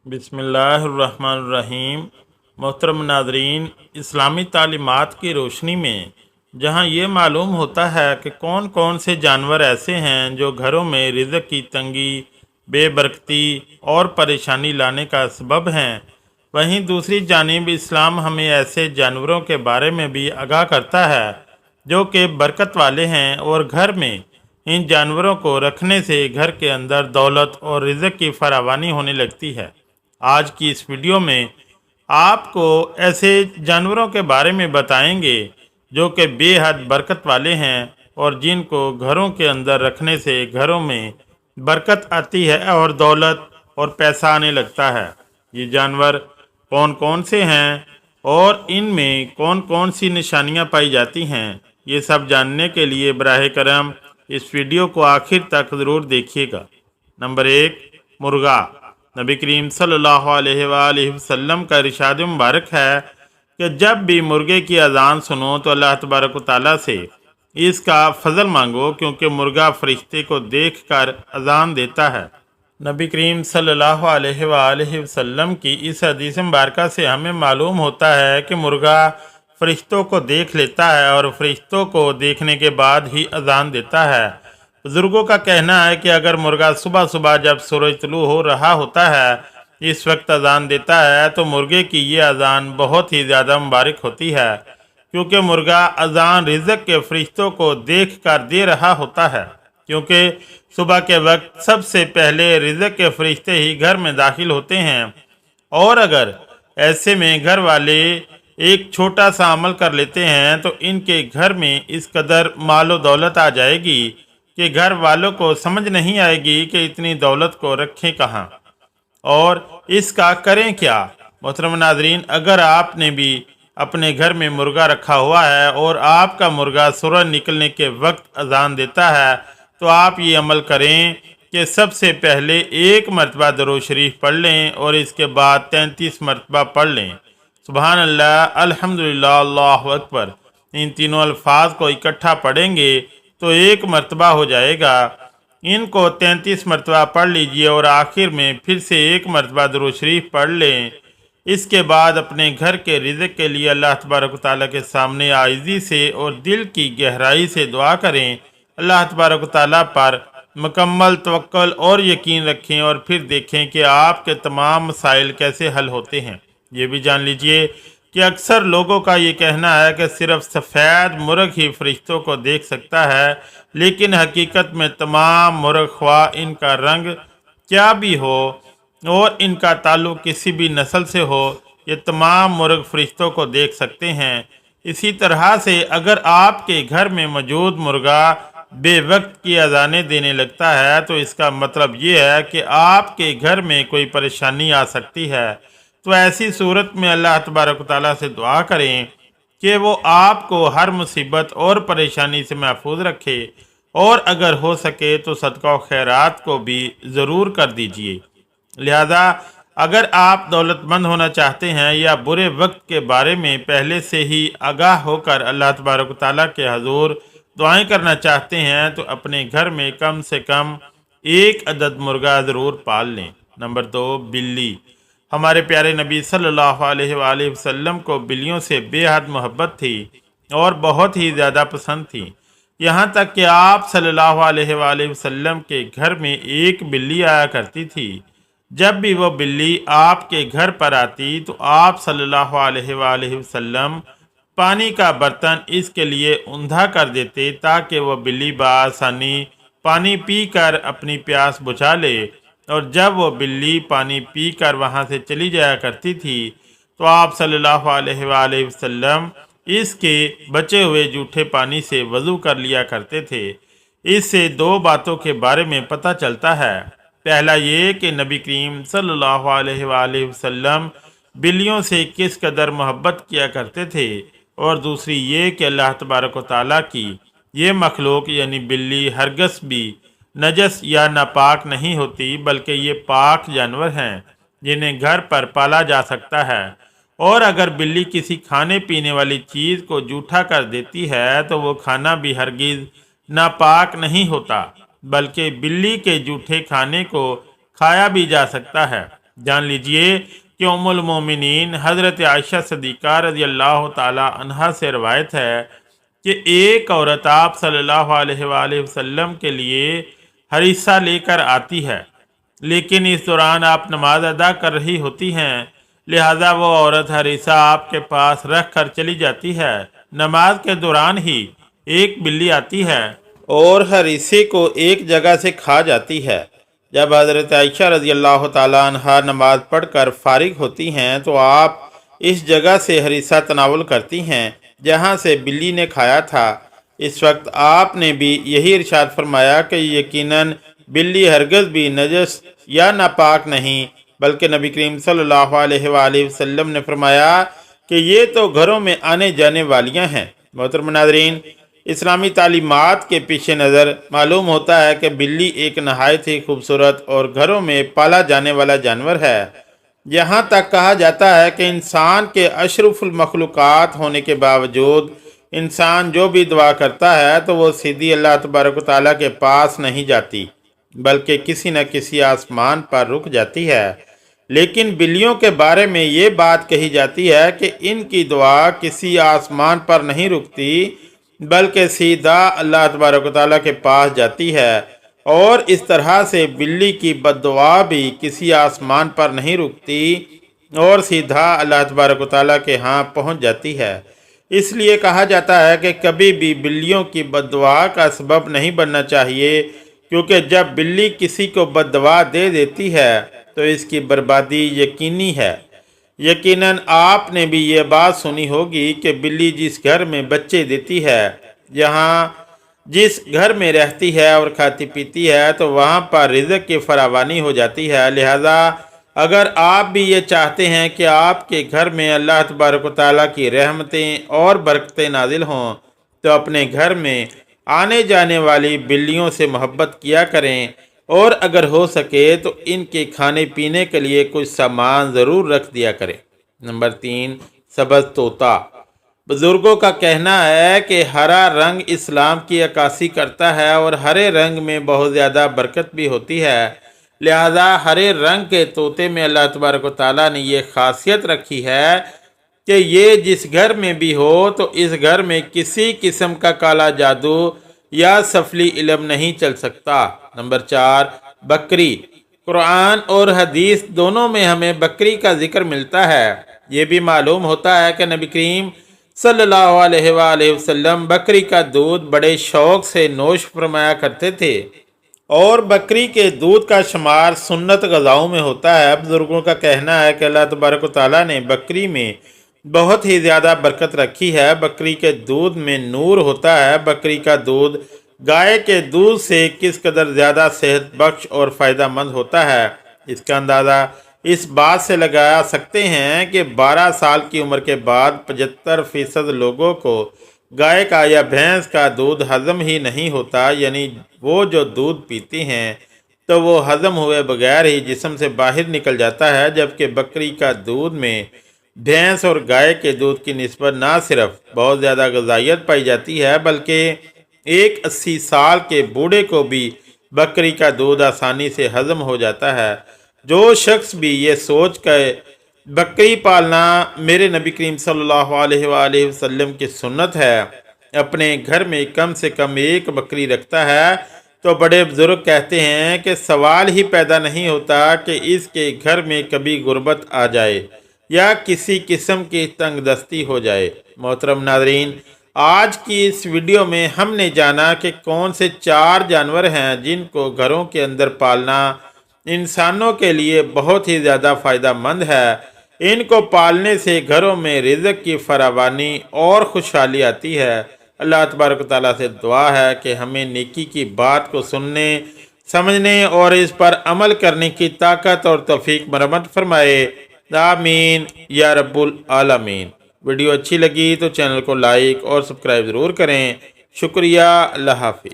बिस्मिल्लाहिर्रहमानिर्रहीम। मोहतरम नाज़रीन, इस्लामी तालीमात की रोशनी में जहाँ ये मालूम होता है कि कौन कौन से जानवर ऐसे हैं जो घरों में रिज़्क़ की तंगी, बेबरकती और परेशानी लाने का सबब हैं, वहीं दूसरी जानिब इस्लाम हमें ऐसे जानवरों के बारे में भी आगाह करता है जो कि बरकत वाले हैं, और घर में इन जानवरों को रखने से घर के अंदर दौलत और रिज़्क़ की फरावानी होने लगती है। आज की इस वीडियो में आपको ऐसे जानवरों के बारे में बताएंगे जो कि बेहद बरकत वाले हैं और जिनको घरों के अंदर रखने से घरों में बरकत आती है और दौलत और पैसा आने लगता है। ये जानवर कौन कौन से हैं और इनमें कौन कौन सी निशानियां पाई जाती हैं, ये सब जानने के लिए बराह करम इस वीडियो को आखिर तक ज़रूर देखिएगा। नंबर 1, मुर्गा। नबी करीम सल्लल्लाहु अलैहि वसल्लम का इरशाद मुबारक है कि जब भी मुर्गे की अजान सुनो तो अल्लाह तबारक व तआला से इसका फजल मांगो, क्योंकि मुर्गा फरिश्ते को देखकर अजान देता है। नबी करीम सल्लल्लाहु अलैहि वसल्लम की इस हदीस मुबारक से हमें मालूम होता है कि मुर्गा फरिश्तों को देख लेता है और फरिश्तों को देखने के बाद ही अजान देता है। बुजुर्गों का कहना है कि अगर मुर्गा सुबह सुबह जब सूरज तुलू हो रहा होता है इस वक्त अजान देता है तो मुर्गे की ये अजान बहुत ही ज़्यादा मुबारक होती है, क्योंकि मुर्गा अजान रिज़्क़ के फरिश्तों को देख कर दे रहा होता है। क्योंकि सुबह के वक्त सबसे पहले रिज़्क़ के फरिश्ते ही घर में दाखिल होते हैं, और अगर ऐसे में घर वाले एक छोटा सा अमल कर लेते हैं तो इनके घर में इस कदर मालो दौलत आ जाएगी कि घर वालों को समझ नहीं आएगी कि इतनी दौलत को रखें कहाँ और इसका करें क्या। मोहतरम नाज़रीन, अगर आपने भी अपने घर में मुर्गा रखा हुआ है और आपका मुर्गा सूरज निकलने के वक्त अजान देता है तो आप ये अमल करें कि सबसे पहले 1 मरतबा दरूद शरीफ पढ़ लें और इसके बाद 33 मरतबा पढ़ लें। सुबहान अल्लाह, अल्हम्दुलिल्लाह, अल्लाहु अकबर। इन तीनों अल्फाज को इकट्ठा पढ़ेंगे तो 1 मरतबा हो जाएगा। इनको 33 मरतबा पढ़ लीजिए और आखिर में फिर से 1 मरतबा दरूद शरीफ पढ़ लें। इसके बाद अपने घर के रिज़्क़ के लिए अल्लाह तबारक व तआला के सामने आजिज़ी से और दिल की गहराई से दुआ करें। अल्लाह तबारक व तआला पर मुकम्मल तवक्कुल और यकीन रखें और फिर देखें कि आपके तमाम मसाइल कैसे हल होते हैं। ये भी जान लीजिए कि अक्सर लोगों का ये कहना है कि सिर्फ सफ़ेद मुर्ग ही फरिश्तों को देख सकता है, लेकिन हकीकत में तमाम मुर्ग ख्वाह इनका रंग क्या भी हो और इनका ताल्लुक़ किसी भी नस्ल से हो, ये तमाम मुर्ग फरिश्तों को देख सकते हैं। इसी तरह से अगर आपके घर में मौजूद मुर्गा बेवक्त की अजानें देने लगता है तो इसका मतलब ये है कि आपके घर में कोई परेशानी आ सकती है। तो ऐसी सूरत में अल्लाह तबारक व तआला से दुआ करें कि वो आपको हर मुसीबत और परेशानी से महफूज रखे, और अगर हो सके तो सदका व खैरात को भी ज़रूर कर दीजिए। लिहाजा अगर आप दौलतमंद होना चाहते हैं या बुरे वक्त के बारे में पहले से ही आगाह होकर अल्लाह तबारक व तआला के हजूर दुआएं करना चाहते हैं तो अपने घर में कम से कम 1 अदद मुर्गा ज़रूर पाल लें। नंबर 2, बिल्ली। हमारे प्यारे नबी सल्लल्लाहु अलैहि वसल्लम को बिल्लियों से बेहद मोहब्बत थी और बहुत ही ज़्यादा पसंद थी। यहाँ तक कि आप सल्लल्लाहु अलैहि वसल्लम के घर में एक बिल्ली आया करती थी। जब भी वो बिल्ली आपके घर पर आती तो आप सल्लल्लाहु अलैहि वसल्लम पानी का बर्तन इसके लिए ऊंधा कर देते ताकि वह बिल्ली बआसानी पानी पीकर अपनी प्यास बुझा ले, और जब वो बिल्ली पानी पीकर वहाँ से चली जाया करती थी तो आप सल्लल्लाहु अलैहि वसल्लम इसके बचे हुए जूठे पानी से वज़ू कर लिया करते थे। इससे 2 बातों के बारे में पता चलता है। पहला ये कि नबी करीम सल्लल्लाहु अलैहि वसल्लम बिल्लियों से किस कदर मोहब्बत किया करते थे, और दूसरी ये कि अल्लाह तबारक व तआला की ये मखलूक यानी बिल्ली हरगस भी नजस या नापाक नहीं होती, बल्कि ये पाक जानवर हैं जिन्हें घर पर पाला जा सकता है। और अगर बिल्ली किसी खाने पीने वाली चीज़ को जूठा कर देती है तो वो खाना भी हरगिज़ नापाक नहीं होता, बल्कि बिल्ली के जूठे खाने को खाया भी जा सकता है। جان لیجئے کہ ام المومنین حضرت عائشہ صدیقہ رضی اللہ تعالی عنہا سے روایت ہے کہ ایک عورت آپ صلی اللہ علیہ وآلہ وسلم کے لیے ہریسہ لے کر آتی ہے، لیکن اس دوران آپ نماز ادا کر رہی ہوتی ہیں، لہذا وہ عورت ہریسہ آپ کے پاس رکھ کر چلی جاتی ہے۔ نماز کے دوران ہی ایک بلی آتی ہے اور ہریسے کو ایک جگہ سے کھا جاتی ہے۔ جب حضرت عائشہ رضی اللہ تعالیٰ عنہ نماز پڑھ کر فارغ ہوتی ہیں تو آپ اس جگہ سے ہریسہ تناول کرتی ہیں جہاں سے بلی نے کھایا تھا۔ اس وقت آپ نے بھی یہی ارشاد فرمایا کہ یقیناً بلی ہرگز بھی نجس یا ناپاک نہیں، بلکہ نبی کریم صلی اللہ علیہ وآلہ وسلم نے فرمایا کہ یہ تو گھروں میں آنے جانے والیاں ہیں۔ محترم ناظرین، اسلامی تعلیمات کے پیش نظر معلوم ہوتا ہے کہ بلی ایک نہایت ہی خوبصورت اور گھروں میں پالا جانے والا جانور ہے۔ یہاں تک کہا جاتا ہے کہ انسان کے اشرف المخلوقات ہونے کے باوجود انسان جو بھی دعا کرتا ہے تو وہ سیدھی اللہ تبارک و تعالیٰ کے پاس نہیں جاتی، بلکہ کسی نہ کسی آسمان پر رک جاتی ہے۔ لیکن بلیوں کے بارے میں یہ بات کہی جاتی ہے کہ ان کی دعا کسی آسمان پر نہیں رکتی، بلکہ سیدھا اللہ تبارک و تعالیٰ کے پاس جاتی ہے، اور اس طرح سے بلی کی بد دعا بھی کسی آسمان پر نہیں رکتی اور سیدھا اللہ تبارک و تعالیٰ کے ہاں پہنچ جاتی ہے۔ اس لیے کہا جاتا ہے کہ کبھی بھی بلیوں کی بد دعا کا سبب نہیں بننا چاہیے، کیونکہ جب بلی کسی کو بد دعا دے دیتی ہے تو اس کی بربادی یقینی ہے۔ یقیناً آپ نے بھی یہ بات سنی ہوگی کہ بلی جس گھر میں بچے دیتی ہے، جس گھر میں رہتی ہے اور کھاتی پیتی ہے، تو وہاں پر رزق کی فراوانی ہو جاتی ہے۔ لہذا اگر آپ بھی یہ چاہتے ہیں کہ آپ کے گھر میں اللہ تبارک و تعالیٰ کی رحمتیں اور برکتیں نازل ہوں، تو اپنے گھر میں آنے جانے والی بلیوں سے محبت کیا کریں، اور اگر ہو سکے تو ان کے کھانے پینے کے لیے کچھ سامان ضرور رکھ دیا کریں۔ نمبر 3، سبز طوطا۔ بزرگوں کا کہنا ہے کہ ہرا رنگ اسلام کی عکاسی کرتا ہے اور ہرے رنگ میں بہت زیادہ برکت بھی ہوتی ہے، لہذا ہرے رنگ کے طوطے میں اللہ تبارک و تعالیٰ نے یہ خاصیت رکھی ہے کہ یہ جس گھر میں بھی ہو تو اس گھر میں کسی قسم کا کالا جادو یا سفلی علم نہیں چل سکتا۔ نمبر 4، بکری۔ قرآن اور حدیث دونوں میں ہمیں بکری کا ذکر ملتا ہے۔ یہ بھی معلوم ہوتا ہے کہ نبی کریم صلی اللہ علیہ وآلہ وسلم بکری کا دودھ بڑے شوق سے نوش فرمایا کرتے تھے، اور بکری کے دودھ کا شمار سنت غذاؤں میں ہوتا ہے۔ بزرگوں کا کہنا ہے کہ اللہ تبارک و تعالیٰ نے بکری میں بہت ہی زیادہ برکت رکھی ہے۔ بکری کے دودھ میں نور ہوتا ہے۔ بکری کا دودھ گائے کے دودھ سے کس قدر زیادہ صحت بخش اور فائدہ مند ہوتا ہے، اس کا اندازہ اس بات سے لگا سکتے ہیں کہ 12 سال کی عمر کے بعد 75% لوگوں کو گائے کا یا بھینس کا دودھ ہضم ہی نہیں ہوتا، یعنی وہ جو دودھ پیتے ہیں تو وہ ہضم ہوئے بغیر ہی جسم سے باہر نکل جاتا ہے، جبکہ بکری کا دودھ میں بھینس اور گائے کے دودھ کی نسبت نہ صرف بہت زیادہ غذائیت پائی جاتی ہے، بلکہ ایک 80 سال کے بوڑھے کو بھی بکری کا دودھ آسانی سے ہضم ہو جاتا ہے۔ جو شخص بھی یہ سوچ کر بکری پالنا میرے نبی کریم صلی اللہ علیہ وآلہ وسلم کی سنت ہے، اپنے گھر میں کم سے کم ایک بکری رکھتا ہے، تو بڑے بزرگ کہتے ہیں کہ سوال ہی پیدا نہیں ہوتا کہ اس کے گھر میں کبھی غربت آ جائے یا کسی قسم کی تنگ دستی ہو جائے۔ محترم ناظرین، آج کی اس ویڈیو میں ہم نے جانا کہ کون سے 4 جانور ہیں جن کو گھروں کے اندر پالنا انسانوں کے لیے بہت ہی زیادہ فائدہ مند ہے۔ ان کو پالنے سے گھروں میں رزق کی فراوانی اور خوشحالی آتی ہے۔ اللہ تبارک و تعالیٰ سے دعا ہے کہ ہمیں نیکی کی بات کو سننے، سمجھنے اور اس پر عمل کرنے کی طاقت اور توفیق مرحمت فرمائے۔ آمین یا رب العالمین۔ ویڈیو اچھی لگی تو چینل کو لائک اور سبسکرائب ضرور کریں۔ شکریہ۔ اللہ حافظ۔